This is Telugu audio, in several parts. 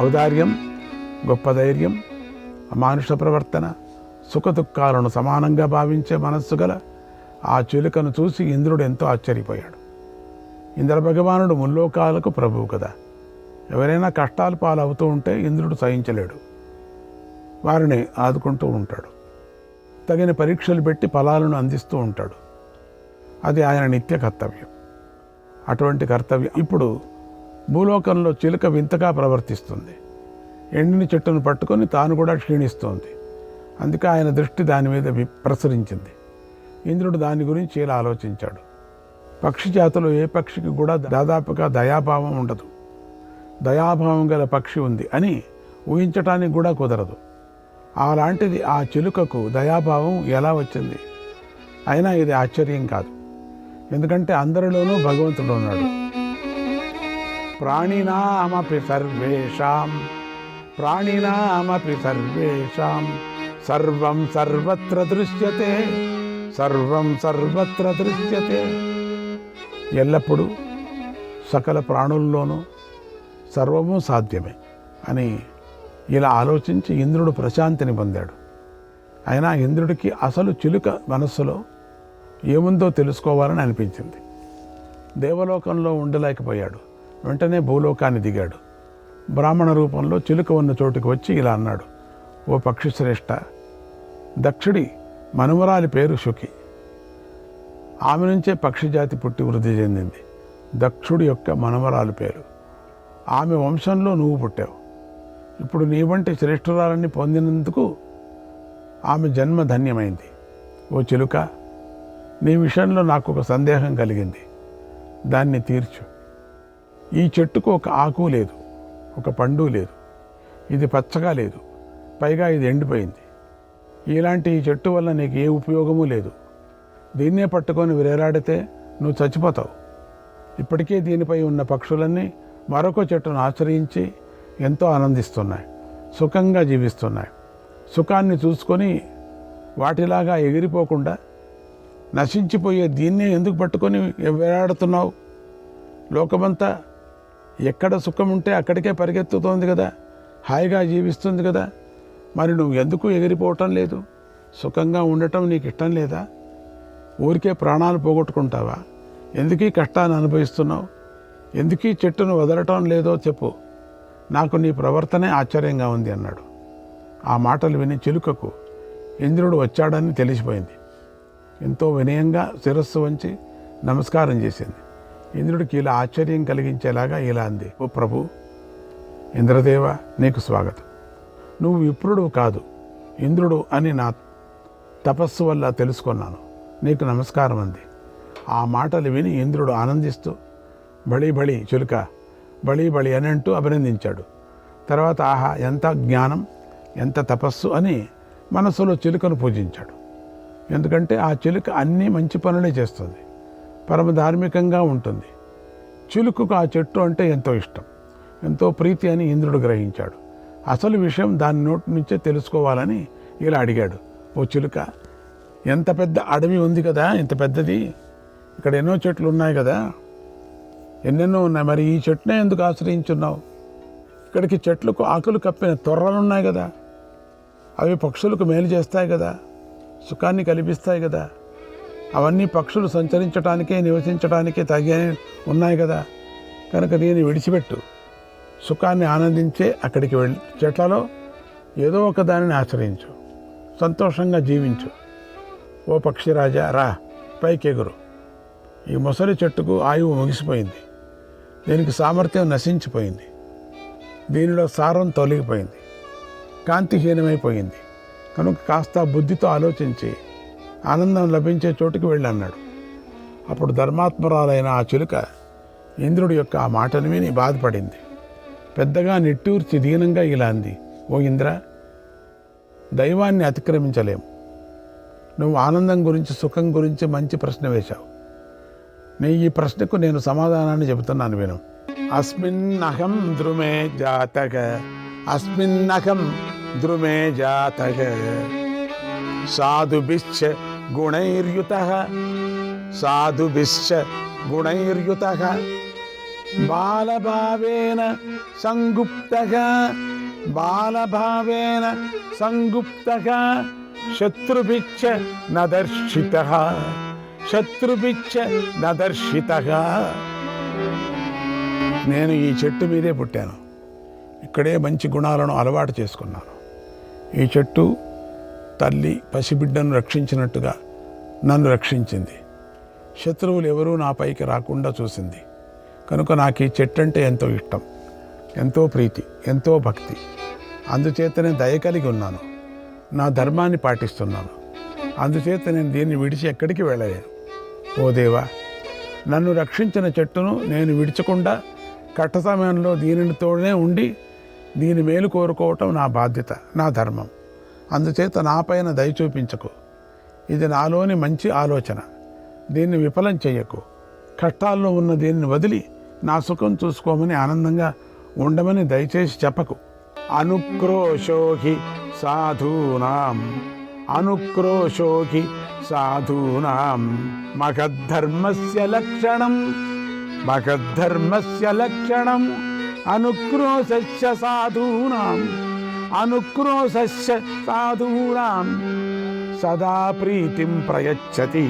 ఔదార్యం, గొప్ప ధైర్యం, అమానుష ప్రవర్తన, సుఖదుఖాలను సమానంగా భావించే మనస్సు గల ఆ చిలుకను చూసి ఇంద్రుడు ఎంతో ఆశ్చర్యపోయాడు. ఇంద్ర భగవానుడు ముల్లోకాలకు ప్రభువు కదా. ఎవరైనా కష్టాలు పాలవుతూ ఉంటే ఇంద్రుడు సహించలేడు. వారిని ఆదుకుంటూ ఉంటాడు. తగిన పరీక్షలు పెట్టి ఫలాలను అందిస్తూ ఉంటాడు. అది ఆయన నిత్య కర్తవ్యం. అటువంటి కర్తవ్యం ఇప్పుడు భూలోకంలో చిలుక వింతగా ప్రవర్తిస్తుంది. ఎండిన చెట్టును పట్టుకొని తాను కూడా క్షీణిస్తోంది. అందుకే ఆయన దృష్టి దాని మీద ప్రసరించింది. ఇంద్రుడు దాని గురించి ఇలా ఆలోచించాడు. పక్షి జాతిలో ఏ పక్షికి కూడా దాదాపుగా దయాభావం ఉండదు. దయాభావం గల పక్షి ఉంది అని ఊహించటానికి కూడా కుదరదు. అలాంటిది ఆ చిలుకకు దయాభావం ఎలా వచ్చింది? అయినా ఇది ఆశ్చర్యం కాదు. ఎందుకంటే అందరిలోనూ భగవంతుడు ఉన్నాడు. ప్రాణినామపి సర్వేషాం ప్రాణినామపి సర్వేషాం సర్వం సర్వత్ర దృశ్యతే సర్వం సర్వత్ర దృశ్యతే. ఎల్లప్పుడూ సకల ప్రాణుల్లోనూ సర్వము సాధ్యమే అని ఇలా ఆలోచించి ఇంద్రుడు ప్రశాంతిని పొందాడు. అయినా ఇంద్రుడికి అసలు చిలుక మనస్సులో ఏముందో తెలుసుకోవాలని అనిపించింది. దేవలోకంలో ఉండలేకపోయాడు. వెంటనే భూలోకాన్ని దిగాడు. బ్రాహ్మణ రూపంలో చిలుక ఉన్న చోటుకు వచ్చి ఇలా అన్నాడు. ఓ పక్షి శ్రేష్ఠ, దక్షుడి మనుమరాలి పేరు శుకి. ఆమె నుంచే పక్షి జాతి పుట్టి వృద్ధి చెందింది. దక్షుడి యొక్క మనుమరాలి పేరు. ఆమె వంశంలో నువ్వు పుట్టావు. ఇప్పుడు నీ వంటి శ్రేష్ఠురాలని పొందినందుకు ఆమె జన్మ ధన్యమైంది. ఓ చిలుక, నీ విషయంలో నాకు ఒక సందేహం కలిగింది. దాన్ని తీర్చు. ఈ చెట్టుకు ఒక ఆకు లేదు, ఒక పండు లేదు. ఇది పచ్చగా లేదు, పైగా ఇది ఎండిపోయింది. ఇలాంటి ఈ చెట్టు వల్ల నీకు ఏ ఉపయోగమూ లేదు. దీన్నే పట్టుకొని వేలాడితే నువ్వు చచ్చిపోతావు. ఇప్పటికే దీనిపై ఉన్న పక్షులన్నీ మరొక చెట్టును ఆశ్రయించి ఎంతో ఆనందిస్తున్నాయి, సుఖంగా జీవిస్తున్నాయి. సుఖాన్ని చూసుకొని వాటిలాగా ఎగిరిపోకుండా నశించిపోయే దీన్నే ఎందుకు పట్టుకొని వేలాడుతున్నావు? లోకమంతా ఎక్కడ సుఖం ఉంటే అక్కడికే పరిగెత్తుతోంది కదా, హాయిగా జీవిస్తుంది కదా. మరి నువ్వు ఎందుకు ఎగిరిపోవటం లేదు? సుఖంగా ఉండటం నీకు ఇష్టం లేదా? ఊరికే ప్రాణాలు పోగొట్టుకుంటావా? ఎందుకీ కష్టాన్ని అనుభవిస్తున్నావు? ఎందుకీ చెట్టును వదలటం లేదో చెప్పు. నాకు నీ ప్రవర్తనే ఆశ్చర్యంగా ఉంది అన్నాడు. ఆ మాటలు విని చిలుకకు ఇంద్రుడు వచ్చాడని తెలిసిపోయింది. ఎంతో వినయంగా శిరస్సు వంచి నమస్కారం చేసింది. ఇంద్రుడికి ఇలా ఆశ్చర్యం కలిగించేలాగా ఇలా అంది. ఓ ప్రభు, ఇంద్రదేవ, నీకు స్వాగతం. నువ్వు విప్రుడు కాదు, ఇంద్రుడు అని నా తపస్సు వల్ల తెలుసుకున్నాను. నీకు నమస్కారం అంది. ఆ మాటలు విని ఇంద్రుడు ఆనందిస్తూ బళి బళి చిలుక, బళి బళి అని అంటూ అభినందించాడు. తర్వాత ఆహా, ఎంత జ్ఞానం, ఎంత తపస్సు అని మనసులో చిలుకను పూజించాడు. ఎందుకంటే ఆ చిలుక అన్నీ మంచి పనులే చేస్తుంది, పరమ ధార్మికంగా ఉంటుంది. చిలుకకు ఆ చెట్టు అంటే ఎంతో ఇష్టం, ఎంతో ప్రీతి అని ఇంద్రుడు గ్రహించాడు. అసలు విషయం దాని నోటి నుంచే తెలుసుకోవాలని ఇలా అడిగాడు. ఓ చిలుక, ఎంత పెద్ద అడవి ఉంది కదా, ఇంత పెద్దది, ఇక్కడ ఎన్నో చెట్లు ఉన్నాయి కదా, ఎన్నెన్నో ఉన్నాయి, మరి ఈ చెట్టునే ఎందుకు ఆశ్రయించున్నావు? ఇక్కడికి చెట్లకు ఆకులు కప్పిన తొర్రలున్నాయి కదా, అవి పక్షులకు మేలు చేస్తాయి కదా, సుఖాన్ని కల్పిస్తాయి కదా, అవన్నీ పక్షులు సంచరించడానికే నివసించడానికే తగిన ఉన్నాయి కదా, కనుక దీన్ని విడిచిపెట్టు. సుఖాన్ని ఆనందించే అక్కడికి వెళ్ళి చెట్లలో ఏదో ఒక దానిని ఆశ్రయించు, సంతోషంగా జీవించు. ఓ పక్షిరాజా, రా, పైకెగురు. ఈ మొసలి చెట్టుకు ఆయువు ముగిసిపోయింది, దీనికి సామర్థ్యం నశించిపోయింది, దీనిలో సారం తొలగిపోయింది, కాంతిహీనమైపోయింది. కనుక కాస్త బుద్ధితో ఆలోచించి ఆనందం లభించే చోటుకి వెళ్ళన్నాడు. అప్పుడు ధర్మాత్మరాలైన ఆ చిలుక ఇంద్రుడి యొక్క ఆ మాటను విని బాధపడింది. పెద్దగా నిట్టూర్చి దీనంగా ఇలా అంది. ఓ ఇంద్ర, దైవాన్ని అతిక్రమించలేము. నువ్వు ఆనందం గురించి, సుఖం గురించి మంచి ప్రశ్న వేశావు. నీ ఈ ప్రశ్నకు నేను సమాధానాన్ని చెబుతున్నాను, విను. అస్మిన్నహం ద్రుమే జాతక, అస్మిన్నహం ద్రుమే జాతక, సాధుభిశ్చ గుణైర్యుతః, సాధుభిశ్చ గుణైర్యుతః, బాలభావేన సంగుప్తగా బాలభావేన సంగుప్తగా శత్రుభిచ్చ నదర్శితః శత్రుభిచ్చ నదర్శితః. నేను ఈ చెట్టు మీదే పుట్టాను, ఇక్కడే మంచి గుణాలను అలవాటు చేసుకున్నాను. ఈ చెట్టు తల్లి పసిబిడ్డను రక్షించినట్టుగా నన్ను రక్షించింది. శత్రువులు ఎవరూ నా పైకి రాకుండా చూసింది. కనుక నాకు ఈ చెట్టు అంటే ఎంతో ఇష్టం, ఎంతో ప్రీతి, ఎంతో భక్తి. అందుచేతనే దయ కలిగి ఉన్నాను, నా ధర్మాన్ని పాటిస్తున్నాను. అందుచేత నేను దీన్ని విడిచి ఎక్కడికి వెళ్ళలేను. ఓ దేవా, నన్ను రక్షించిన చెట్టును నేను విడిచకుండా కట్ట సమయంలో దీనితోనే ఉండి దీని మేలు కోరుకోవటం నా బాధ్యత, నా ధర్మం. అందుచేత నాపైన దయ చూపించకు. ఇది నాలోని మంచి ఆలోచన, దీన్ని విఫలం చెయ్యకు. కష్టాల్లో ఉన్న దీన్ని వదిలి నా సుఖం చూసుకోమని, ఆనందంగా ఉండమని దయచేసి చెప్పకు. అనుక్రోశోహి సాధూనాం అనుక్రోశోహి సాధూనాం మహద్ధర్మస్య లక్షణం మహద్ధర్మస్య లక్షణం అనుక్రోశస్య సాధూనాం అనుక్రోశస్య సాధూనాం సదా ప్రీతిం ప్రయచ్చతి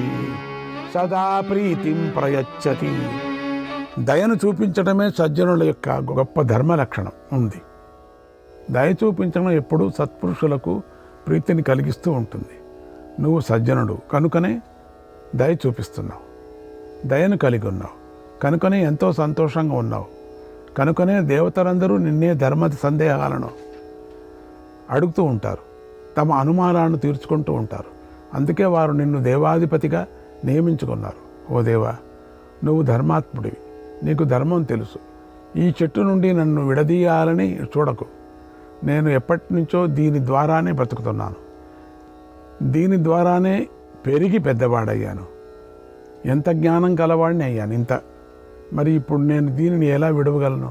సదా ప్రీతిం ప్రయచ్చతి. దయను చూపించడమే సజ్జనుల యొక్క గొప్ప ధర్మ లక్షణం ఉంది. దయ చూపించడం ఎప్పుడూ సత్పురుషులకు ప్రీతిని కలిగిస్తూ ఉంటుంది. నువ్వు సజ్జనుడు కనుకనే దయ చూపిస్తున్నావు, దయను కలిగి ఉన్నావు కనుకనే ఎంతో సంతోషంగా ఉన్నావు. కనుకనే దేవతలందరూ నిన్నే ధర్మ సందేహాలను అడుగుతూ ఉంటారు, తమ అనుమానాలను తీర్చుకుంటూ ఉంటారు. అందుకే వారు నిన్ను దేవాధిపతిగా నియమించుకున్నారు. ఓ దేవా, నువ్వు ధర్మాత్ముడివి, నీకు ధర్మం తెలుసు. ఈ చెట్టు నుండి నన్ను విడదీయాలని చూడకు. నేను ఎప్పటి నుంచో దీని ద్వారానే బ్రతుకుతున్నాను, దీని ద్వారానే పెరిగి పెద్దవాడయ్యాను, ఎంత జ్ఞానం కలవాడిని అయ్యాను ఇంత. మరి ఇప్పుడు నేను దీనిని ఎలా విడవగలను?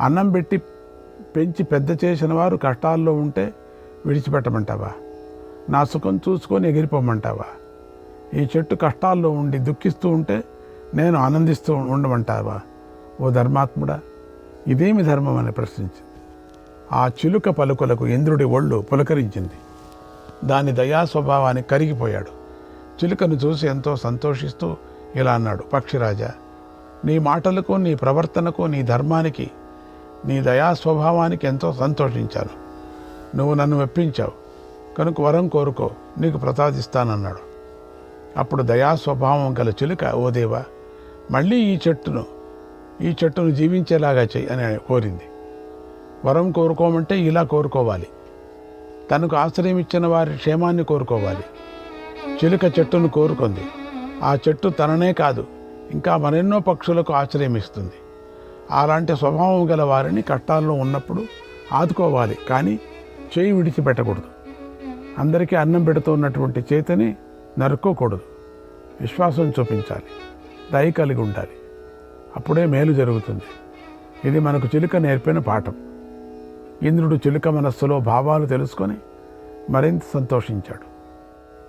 అన్నం పెట్టి పెంచి పెద్ద చేసిన వారు కష్టాల్లో ఉంటే విడిచిపెట్టమంటావా? నా సుఖం చూసుకొని ఎగిరిపోమంటావా? ఈ చెట్టు కష్టాల్లో ఉండి దుఃఖిస్తూ ఉంటే నేను ఆనందిస్తూ ఉండమంటావా? ఓ ధర్మాత్ముడా, ఇదేమి ధర్మం అని ప్రశ్నించింది. ఆ చిలుక పలుకులకు ఇంద్రుడి ఒళ్ళు పులకరించింది. దాని దయా స్వభావానికి కరిగిపోయాడు. చిలుకను చూసి ఎంతో సంతోషిస్తూ ఇలా అన్నాడు, పక్షిరాజా, నీ మాటలకు, నీ ప్రవర్తనకు, నీ ధర్మానికి, నీ దయా స్వభావానికి ఎంతో సంతోషించాను. నువ్వు నన్ను మెప్పించావు కనుక వరం కోరుకో, నీకు ప్రసాదిస్తానన్నాడు. అప్పుడు దయా స్వభావం గల చిలుక, ఓ దేవా, మళ్ళీ ఈ చెట్టును జీవించేలాగా చెయ్యి అని కోరింది. వరం కోరుకోమంటే ఇలా కోరుకోవాలి, తనకు ఆశ్రయం ఇచ్చిన వారి క్షేమాన్ని కోరుకోవాలి. చిలుక చెట్టును కోరుకుంది. ఆ చెట్టు తననే కాదు, ఇంకా మరెన్నో పక్షులకు ఆశ్రయం ఇస్తుంది. అలాంటి స్వభావం గల వారిని కష్టాల్లో ఉన్నప్పుడు ఆదుకోవాలి, కానీ చేయి విడిచిపెట్టకూడదు. అందరికీ అన్నం పెడుతున్నటువంటి చేతిని నరుక్కోకూడదు. విశ్వాసం చూపించాలి, దయ కలిగి ఉండాలి. అప్పుడే మేలు జరుగుతుంది. ఇది మనకు చిలుక నేర్పిన పాఠం. ఇంద్రుడు చిలుక మనస్సులో భావాలు తెలుసుకొని మరింత సంతోషించాడు.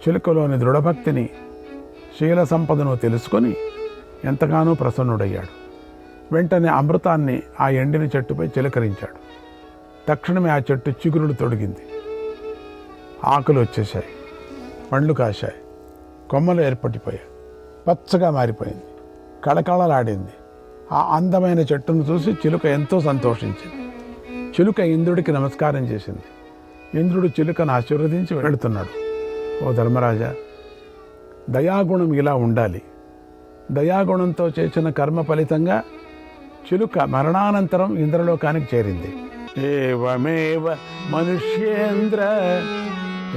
చిలుకలోని దృఢభక్తిని, శీల సంపదను తెలుసుకొని ఎంతగానో ప్రసన్నుడయ్యాడు. వెంటనే అమృతాన్ని ఆ ఎండిన చెట్టుపై చిలకరించాడు. తక్షణమే ఆ చెట్టు చిగురులు తొడిగింది. ఆకులు వచ్చేశాయి, పండ్లు కాశాయి, కొమ్మలు ఏర్పడిపోయాయి, పచ్చగా మారిపోయింది, కళకళలాడింది. ఆ అందమైన చెట్టును చూసి చిలుక ఎంతో సంతోషించింది. చిలుక ఇంద్రుడికి నమస్కారం చేసింది. ఇంద్రుడు చిలుకను ఆశీర్వదించి వెళుతున్నాడు. ఓ ధర్మరాజా, దయాగుణం ఇలా ఉండాలి. దయాగుణంతో చేసిన కర్మ ఫలితంగా చిలుక మరణానంతరం ఇంద్రలోకానికి చేరింది. ఏవమేవ మనుష్యేంద్ర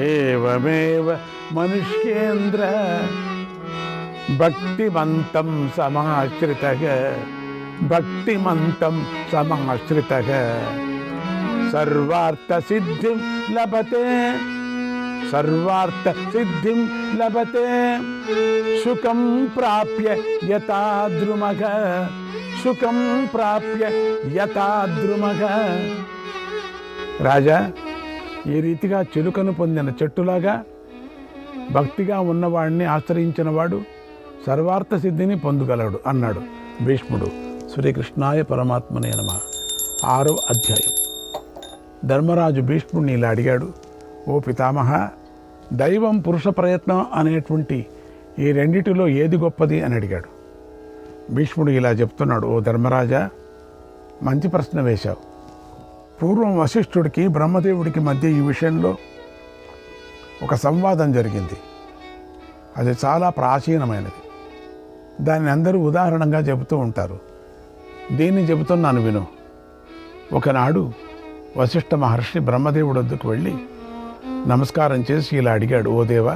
ఏవమేవ మనుష్యేంద్ర భక్తిమంతం సమాశ్రితః భక్తిమంతం సమాశ్రితః సర్వార్థ సిద్ధిం లభతే సర్వార్థ సిద్ధిం లభతే సుఖం ప్రాప్య యథా ద్రుమః సుఖం ప్రాప్య యథా ద్రుమః. రాజా, ఈ రీతిగా చిలుకను పొందిన చెట్టులాగా భక్తిగా ఉన్నవాడిని ఆశ్రయించిన వాడు సర్వార్థ సిద్ధిని పొందగలడు అన్నాడు భీష్ముడు. శ్రీకృష్ణాయ పరమాత్మనే నమః. 6వ అధ్యాయం. ధర్మరాజు భీష్ముడిని ఇలా అడిగాడు, ఓ పితామహ, దైవం పురుష ప్రయత్నం అనేటువంటి ఈ రెండిటిలో ఏది గొప్పది అని అడిగాడు. భీష్ముడు ఇలా చెప్తున్నాడు, ఓ ధర్మరాజా, మంచి ప్రశ్న వేశావు. పూర్వం వశిష్ఠుడికి బ్రహ్మదేవుడికి మధ్య ఈ విషయంలో ఒక సంవాదం జరిగింది. అది చాలా ప్రాచీనమైనది. దాన్ని అందరూ ఉదాహరణగా చెబుతూ ఉంటారు. దీన్ని చెబుతున్నాను విను. ఒకనాడు వశిష్ఠ మహర్షి బ్రహ్మదేవుడి వద్దకు వెళ్ళి నమస్కారం చేసి ఇలా అడిగాడు, ఓ దేవా,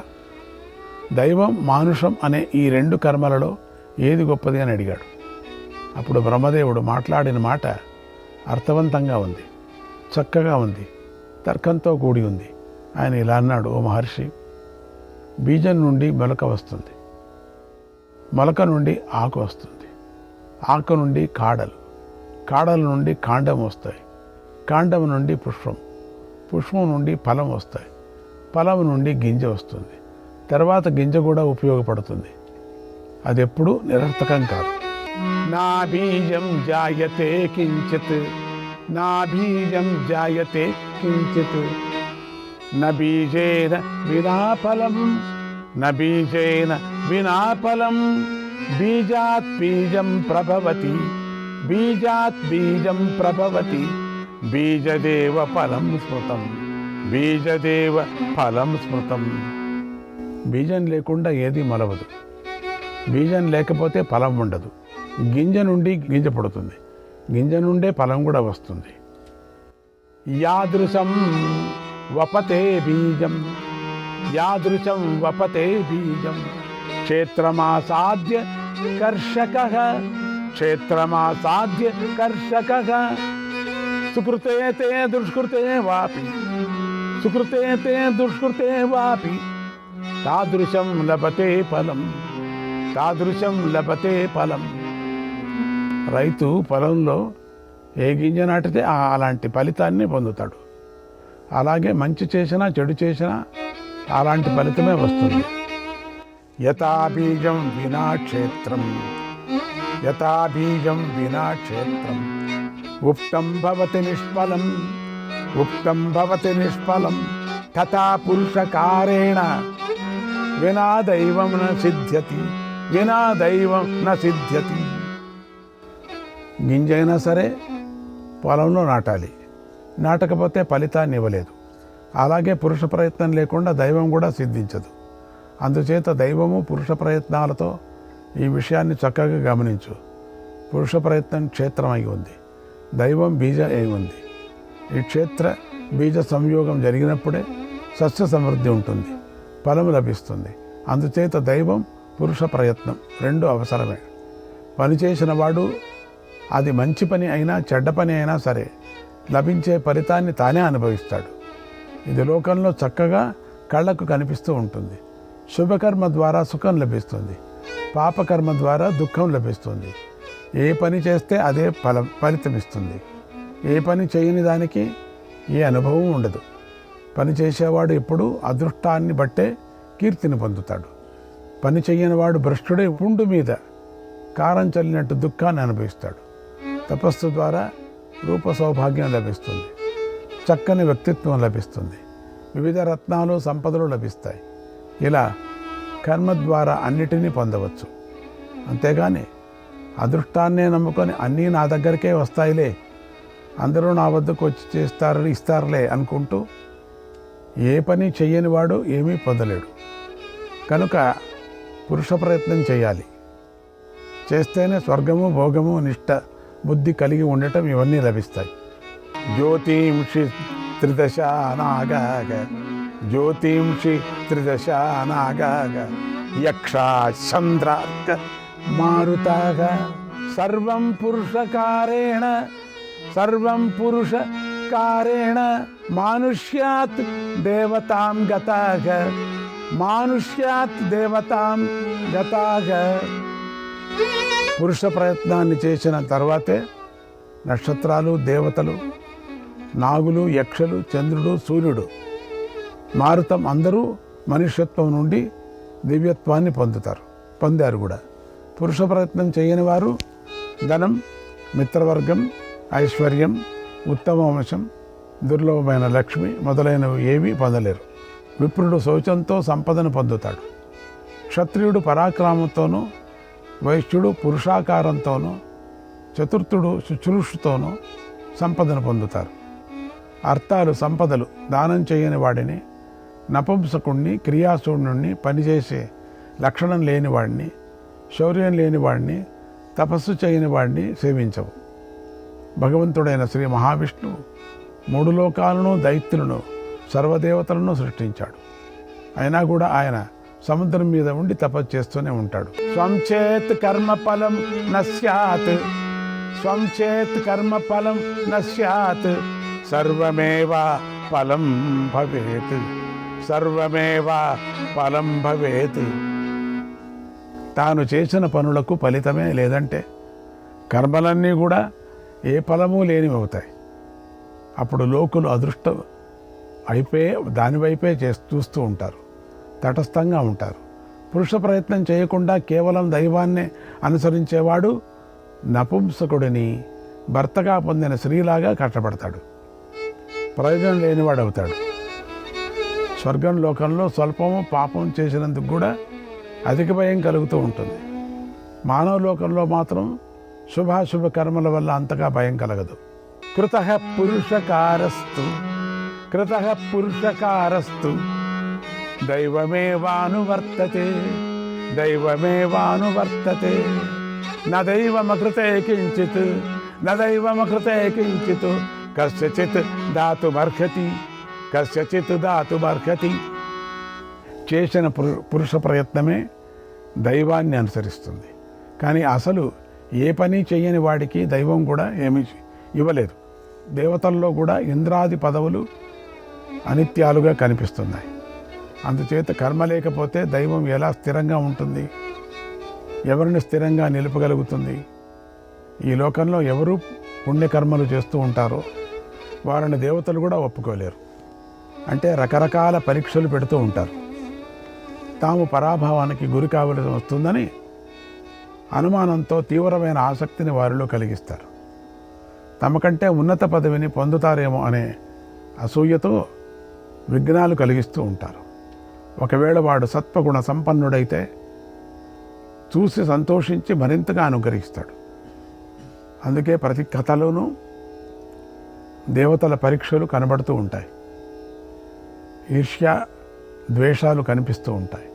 దైవం మానుషం అనే ఈ 2 కర్మలలో ఏది గొప్పది అని అడిగాడు. అప్పుడు బ్రహ్మదేవుడు మాట్లాడిన మాట అర్థవంతంగా ఉంది, చక్కగా ఉంది, తర్కంతో కూడి ఉంది. ఆయన ఇలా అన్నాడు, ఓ మహర్షి, బీజం నుండి మొలక వస్తుంది, మొలక నుండి ఆకు వస్తుంది, ఆకు నుండి కాడలు, కాడల నుండి కాండం వస్తాయి, కాండం నుండి పుష్పం, పుష్పం నుండి ఫలం వస్తాయి, ఫలం నుండి గింజ వస్తుంది, తర్వాత గింజ కూడా ఉపయోగపడుతుంది. అది ఎప్పుడూ నిరర్థకం కాదు. నా బీజం జాయతే కించిత్, నా బీజం జాయతే కించిత్, న బీజేన వినా ఫలం, న బీజేన వినా ఫలం, బీజాత్ బీజం ప్రభవతి, బీజాత్ బీజం ప్రభవతి, బీజదేవ ఫలం స్మృతం, బీజదేవ ఫలం స్మృతం. బీజం లేకుండా ఏది మొలవదు, బీజం లేకపోతే ఫలం ఉండదు. గింజ నుండి గింజ పడుతుంది, గింజ నుండే ఫలం కూడా వస్తుంది. యాదృశం వపతే బీజం, యాదృశం వపతే బీజం, క్షేత్రమాసాద్య కర్షకః, క్షేత్రమాసాద్య కర్షకః, సుకృతే తే దుష్కృతే వాపి, సుకృతే తే దుష్కృతే వాపి, తాదృశం లభతే ఫలం, తాదృశం లభతే ఫలం. రైతు పొలంలో ఏ గింజ నాటితే అలాంటి ఫలితాన్ని పొందుతాడు. అలాగే మంచి చేసినా చెడు చేసినా అలాంటి ఫలితమే వస్తుంది. యథా బీజం వినా క్షేత్రం, యథా బీజం వినా క్షేత్రం, ఉక్తం భవతి నిష్ఫలం, ఉక్తం భవతి నిష్ఫలం, తథా పురుషకారేణ వినా దైవం న సిద్ధ్యతి, వినా దైవం న సిద్ధ్యతి. గింజైనా సరే పొలంలో నాటాలి, నాటకపోతే ఫలితాన్ని ఇవ్వలేదు. అలాగే పురుష ప్రయత్నం లేకుండా దైవం కూడా సిద్ధించదు. అందుచేత దైవము పురుష ప్రయత్నాలతో ఈ విషయాన్ని చక్కగా గమనించు. పురుష ప్రయత్నం క్షేత్రం అయి ఉంది, దైవం బీజ అయి ఉంది. ఈ క్షేత్ర బీజ సంయోగం జరిగినప్పుడే సస్య సమృద్ధి ఉంటుంది, ఫలం లభిస్తుంది. అందుచేత దైవం పురుష ప్రయత్నం 2 అవసరమే. పని చేసిన వాడు అది మంచి పని అయినా చెడ్డ పని అయినా సరే లభించే ఫలితాన్ని తానే అనుభవిస్తాడు. ఇది లోకంలో చక్కగా కళ్ళకు కనిపిస్తూ ఉంటుంది. శుభకర్మ ద్వారా సుఖం లభిస్తుంది, పాపకర్మ ద్వారా దుఃఖం లభిస్తుంది. ఏ పని చేస్తే అదే ఫలితం ఇస్తుంది. ఏ పని చేయని దానికి ఏ అనుభవం ఉండదు. పని చేసేవాడు ఎప్పుడూ అదృష్టాన్ని బట్టే కీర్తిని పొందుతాడు. పని చేయని వాడు భ్రష్టుడే పుండు మీద కారం చల్లినట్టు దుఃఖాన్ని అనుభవిస్తాడు. తపస్సు ద్వారా రూప సౌభాగ్యం లభిస్తుంది, చక్కని వ్యక్తిత్వం లభిస్తుంది, వివిధ రత్నాలు సంపదలు లభిస్తాయి. ఇలా కర్మ ద్వారా అన్నిటినీ పొందవచ్చు. అంతేగాని అదృష్టాన్నే నమ్ముకొని అన్నీ నా దగ్గరికే వస్తాయిలే, అందరూ నా వద్దకు వచ్చి చేస్తారు ఇస్తారులే అనుకుంటూ ఏ పని చెయ్యని వాడు ఏమీ పొందలేడు. కనుక పురుష ప్రయత్నం చేయాలి. చేస్తేనే స్వర్గము భోగము నిష్ట బుద్ధి కలిగి ఉండటం ఇవన్నీ లభిస్తాయి. జ్యోతింషి త్రిదశ నాగాగ, జ్యోతింషి త్రిదశ నాగాగ, యక్షా చంద్రార్క మారుతాగ, సర్వం పురుషకారేణ, సర్వం పురుషకారేణ, మానుష్యాత్ దేవతాం గతాగ, మానుష్యాత్ దేవతాం గతాగ. పురుష ప్రయత్నాన్ని చేసిన తర్వాతే నక్షత్రాలు, దేవతలు, నాగులు, యక్షలు, చంద్రుడు, సూర్యుడు, మారుతం అందరూ మనుష్యత్వం నుండి దివ్యత్వాన్ని పొందారు కూడా. పురుష ప్రయత్నం చేయని వారు ధనం, మిత్రవర్గం, ఐశ్వర్యం, ఉత్తమ వంశం, దుర్లభమైన లక్ష్మి మొదలైనవి ఏవీ పొందలేరు. విప్రుడు శౌచంతో సంపదను పొందుతాడు. క్షత్రియుడు పరాక్రమంతోనూ, వైశ్యుడు పురుషాకారంతోనూ, చతుర్థుడు శుశ్రూషతోనూ సంపదను పొందుతారు. అర్థాలు, సంపదలు దానం చేయని వాడిని, నపుంసకుణ్ణి, క్రియాశూన్యుణ్ణి, పనిచేసే లక్షణం లేనివాడిని, శౌర్యం లేనివాడిని, తపస్సు చేయని వాడిని సేవించవు. భగవంతుడైన శ్రీ మహావిష్ణువు 3 లోకాలను, దైత్యులను, సర్వదేవతలను సృష్టించాడు. అయినా కూడా ఆయన సముద్రం మీద ఉండి తపస్సు చేస్తూనే ఉంటాడు. స్వంచేత్ కర్మఫలం నస్యాత్, స్వంచేత్ కర్మఫలం నస్యాత్, సర్వమేవ ఫలం భవేత్, సర్వమేవ ఫలం భవేత్. తాను చేసిన పనులకు ఫలితమే లేదంటే కర్మలన్నీ కూడా ఏ ఫలము లేనివి అవుతాయి. అప్పుడు లోకులు అదృష్టం అయిపోయి దానివైపే చూస్తూ ఉంటారు, తటస్థంగా ఉంటారు. పురుష ప్రయత్నం చేయకుండా కేవలం దైవాన్నే అనుసరించేవాడు నపుంసకుడిని భర్తగా పొందిన స్త్రీలాగా కష్టపడతాడు, ప్రయోజనం లేనివాడు అవుతాడు. స్వర్గం లోకంలో స్వల్పము పాపం చేసినందుకు కూడా అధిక భయం కలుగుతూ ఉంటుంది. మానవ లోకంలో మాత్రం శుభాశుభ కర్మల వల్ల అంతగా భయం కలగదు. కృతః పురుషకారస్తు, కృతః పురుషకారస్తు, దైవమేవానువర్తతే, దైవమేవానువర్తతే. న దైవమకృతే కించిత్, న దైవమకృతే కించిత్, కస్యచిత్ దాతుమర్హతి, కస్యచిత్ దాతుమర్హతి. చేసిన పురుష ప్రయత్నమే దైవాన్ని అనుసరిస్తుంది. కానీ అసలు ఏ పని చేయని వాడికి దైవం కూడా ఏమీ ఇవ్వలేదు. దేవతల్లో కూడా ఇంద్రాది పదవులు అనిత్యాలుగా కనిపిస్తున్నాయి. అందుచేత కర్మ లేకపోతే దైవం ఎలా స్థిరంగా ఉంటుంది? ఎవరిని స్థిరంగా నిలుపగలుగుతుంది? ఈ లోకంలో ఎవరు పుణ్యకర్మలు చేస్తూ ఉంటారో వారిని దేవతలు కూడా ఒప్పుకోలేరు. అంటే రకరకాల పరీక్షలు పెడుతూ ఉంటారు. తాము పరాభవానికి గురి కావలసి వస్తుందని అనుమానంతో తీవ్రమైన ఆసక్తిని వారిలో కలిగిస్తారు. తమకంటే ఉన్నత పదవిని పొందుతారేమో అనే అసూయతో విఘ్నాలు కలిగిస్తూ ఉంటారు. ఒకవేళ వాడు సత్వగుణ సంపన్నుడైతే చూసి సంతోషించి మరింతగా అనుగ్రహిస్తాడు. అందుకే ప్రతి కథలోనూ దేవతల పరీక్షలు కనబడుతూ ఉంటాయి. ఈర్ష్య, ద్వేషాలు కనిపిస్తూ ఉంటాయి.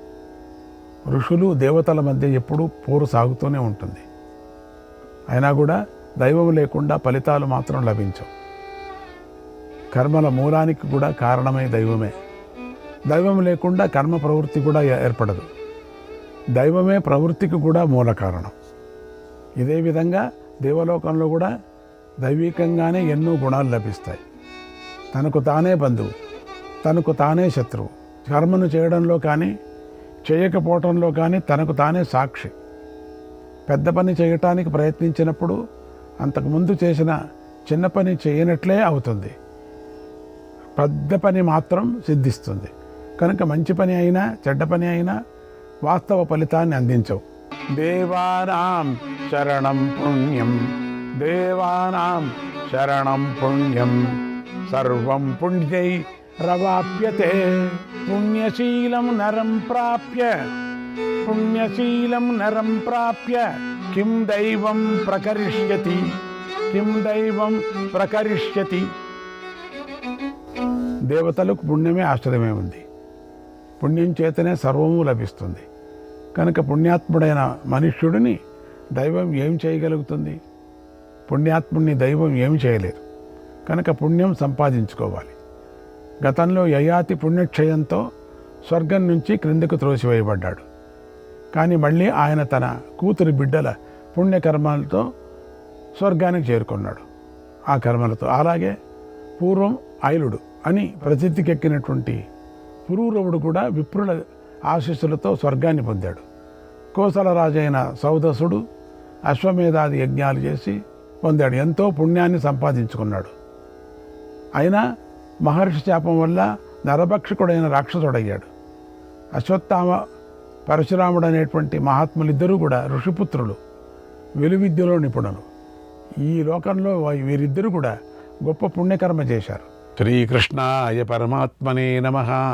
ఋషులు దేవతల మధ్య ఎప్పుడూ పోరు సాగుతూనే ఉంటుంది. అయినా కూడా దైవం లేకుండా ఫలితాలు మాత్రం లభించవు. కర్మల మూలానికి కూడా కారణమే దైవమే. దైవం లేకుండా కర్మ ప్రవృత్తి కూడా ఏర్పడదు. దైవమే ప్రవృత్తికి కూడా మూల కారణం. ఇదే విధంగా దేవలోకంలో కూడా దైవికంగానే ఎన్నో గుణాలు లభిస్తాయి. తనకు తానే బంధువు, తనకు తానే శత్రువు. కర్మను చేయడంలో కానీ చేయకపోవటంలో కానీ తనకు తానే సాక్షి. పెద్ద పని చేయటానికి ప్రయత్నించినప్పుడు అంతకుముందు చేసిన చిన్న పని చేయనట్లే అవుతుంది. పెద్ద పని మాత్రం సిద్ధిస్తుంది. కనుక మంచి పని అయినా చెడ్డ పని అయినా వాస్తవ ఫలితాన్ని అందించవు. దేవానాం శరణం పుణ్యం, దేవానాం శరణం పుణ్యం, సర్వం పుణ్యై రవాప్యతే. పుణ్యశీలం నరం ప్రాప్య, పుణ్యశీలం నరం ప్రాప్య, కిం దైవం ప్రకరిష్యతి, కిం దైవం ప్రకరిష్యతి. దేవతలకు పుణ్యమే ఆశ్రయమే ఉంది. పుణ్యం చేతనే సర్వము లభిస్తుంది. కనుక పుణ్యాత్ముడైన మనుష్యుడిని దైవం ఏం చేయగలుగుతుంది? పుణ్యాత్ముడిని దైవం ఏమి చేయలేదు. కనుక పుణ్యం సంపాదించుకోవాలి. గతంలో యయాతి పుణ్యక్షయంతో స్వర్గం నుంచి క్రిందకు త్రోసివేయబడ్డాడు. కానీ మళ్ళీ ఆయన తన కూతురి బిడ్డల పుణ్యకర్మలతో స్వర్గానికి చేరుకున్నాడు. ఆ కర్మలతో అలాగే పూర్వం ఐలుడు అని ప్రసిద్ధికెక్కినటువంటి పురూరవుడు కూడా విప్రుల ఆశీస్సులతో స్వర్గాన్ని పొందాడు. కోసల రాజైన సౌదసుడు అశ్వమేధాది యజ్ఞాలు చేసి పొందాడు. ఎంతో పుణ్యాన్ని సంపాదించుకున్నాడు. అయినా మహర్షి శాపం వల్ల నరభక్షకుడైన రాక్షసుడయ్యాడు. అశ్వత్థామ, పరశురాముడు అనేటువంటి మహాత్ములిద్దరూ కూడా ఋషిపుత్రులు, విలువిద్యలో నిపుణులు. ఈ లోకంలో వీరిద్దరూ కూడా గొప్ప పుణ్యకర్మ చేశారు. శ్రీకృష్ణాయ పరమాత్మనే నమః.